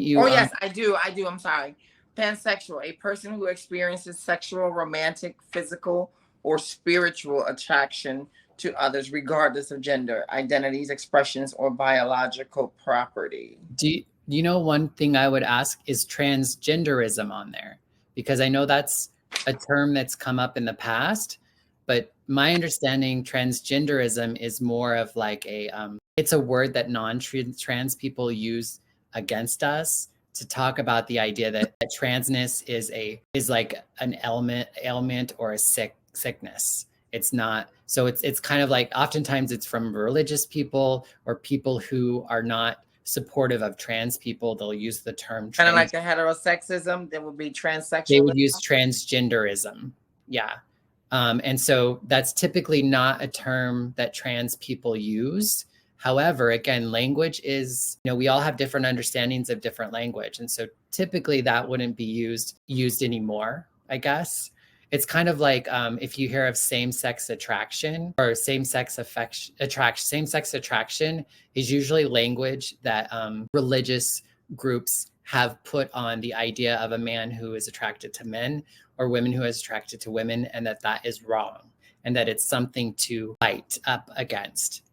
you? Oh, yes, I do. I'm sorry. Pansexual, a person who experiences sexual, romantic, physical, or spiritual attraction to others, regardless of gender, identities, expressions, or biological property. You know, one thing I would ask, is transgenderism on there? Because I know that's a term that's come up in the past, but my understanding, transgenderism is more of like it's a word that non-trans people use against us to talk about the idea that transness is like an ailment or a sickness. It's not. So it's kind of like, oftentimes it's from religious people or people who are not supportive of trans people. They'll use the term kind of like the heterosexism. There would be transsexual. They would use transgenderism. Yeah. And so that's typically not a term that trans people use. However, again, language is, you know, we all have different understandings of different language. And so typically that wouldn't be used anymore, I guess. It's kind of like if you hear of same-sex attraction or same-sex attraction, same-sex attraction is usually language that religious groups have put on the idea of a man who is attracted to men or women who is attracted to women, and that is wrong, and that it's something to fight up against.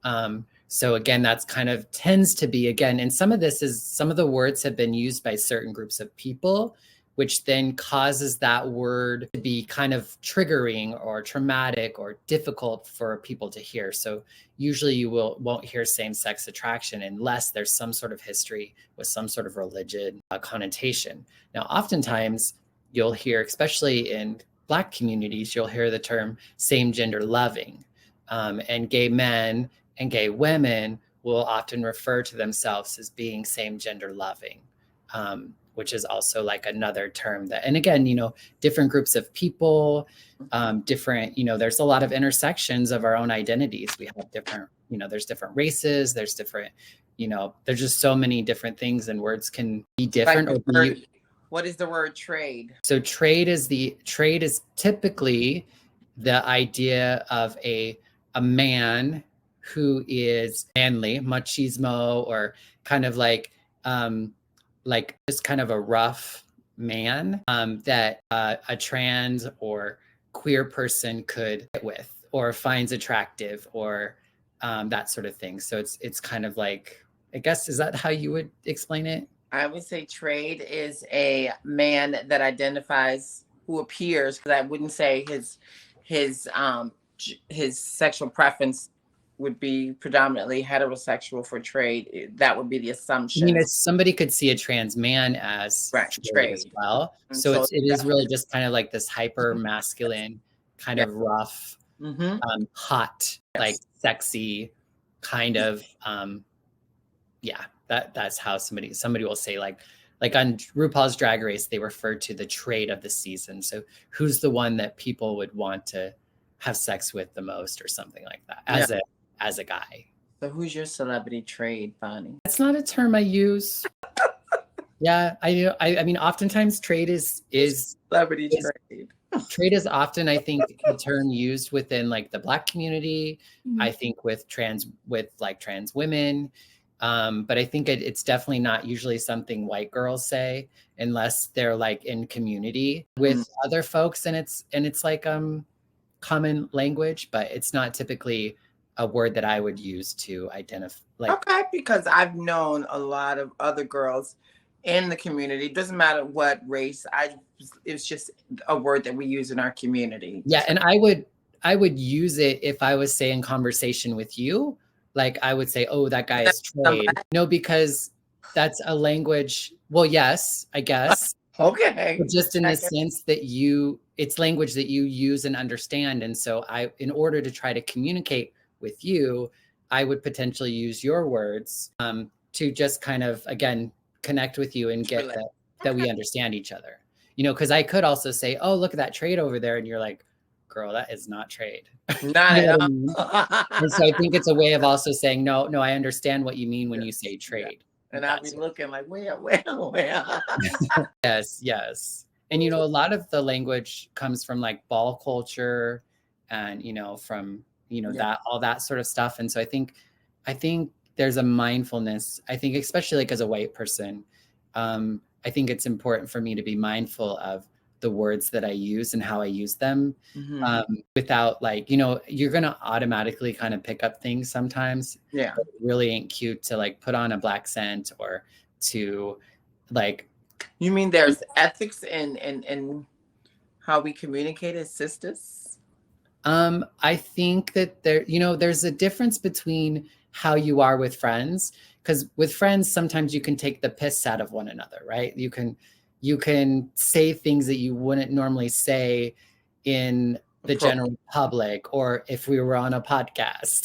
So again, that's kind of tends to be, again, and some of the words have been used by certain groups of people, which then causes that word to be kind of triggering or traumatic or difficult for people to hear. So usually you won't hear same-sex attraction unless there's some sort of history with some sort of religion connotation. Now, oftentimes you'll hear, especially in Black communities, you'll hear the term same-gender loving, and gay men and gay women will often refer to themselves as being same-gender loving. Which is also like another term that, and again, you know, different groups of people, different, you know, there's a lot of intersections of our own identities. We have different, you know, there's different races, there's different, you know, there's just so many different things, and words can be different. Like what is the word trade? So trade is typically the idea of a man who is manly, machismo, or kind of like just kind of a rough man that a trans or queer person could get with or finds attractive, or that sort of thing. So it's kind of like, I guess, is that how you would explain it? I would say trade is a man that identifies, who appears, because I wouldn't say his sexual preference would be predominantly heterosexual for trade. That would be the assumption. I mean, somebody could see a trans man as trade as well. So it is really just kind of like this hyper masculine, kind of rough, hot, like sexy kind of, that's how somebody will say, like on RuPaul's Drag Race, they refer to the trade of the season. So who's the one that people would want to have sex with the most, or something like that, as a guy. So who's your celebrity trade, Bonnie? That's not a term I use. Yeah, I mean, oftentimes trade is celebrity trade. Trade is often, I think, a term used within like the Black community. I think with trans women. But I think it's definitely not usually something white girls say, unless they're like in community with other folks, and it's like common language, but it's not typically a word that I would use to identify. Okay, because I've known a lot of other girls in the community. It doesn't matter what race. It's just a word that we use in our community. Yeah, and I would use it if I was, say, in conversation with you. Like I would say, oh, that guy is trade. No, because that's a language. Well, yes, I guess. Okay. But just in the sense that it's language that you use and understand. And so in order to try to communicate with you, I would potentially use your words to just kind of, again, connect with you and get that we understand each other. You know, because I could also say, oh, look at that trade over there. And you're like, girl, that is not trade. Not at all. And so I think it's a way of also saying, no, I understand what you mean when you say trade. Yeah. And I'll be looking like, where? Yes. And, you know, a lot of the language comes from like ball culture and, you know, from, you know, that, all that sort of stuff. And so I think there's a mindfulness, I think, especially like as a white person, I think it's important for me to be mindful of the words that I use and how I use them, without like, you're going to automatically kind of pick up things sometimes. Yeah. But it really ain't cute to like put on a black scent or to like. You mean there's ethics in how we communicate as sisters? I think that there's a difference between how you are with friends, because with friends, sometimes you can take the piss out of one another, right? You can say things that you wouldn't normally say in the general public, or if we were on a podcast.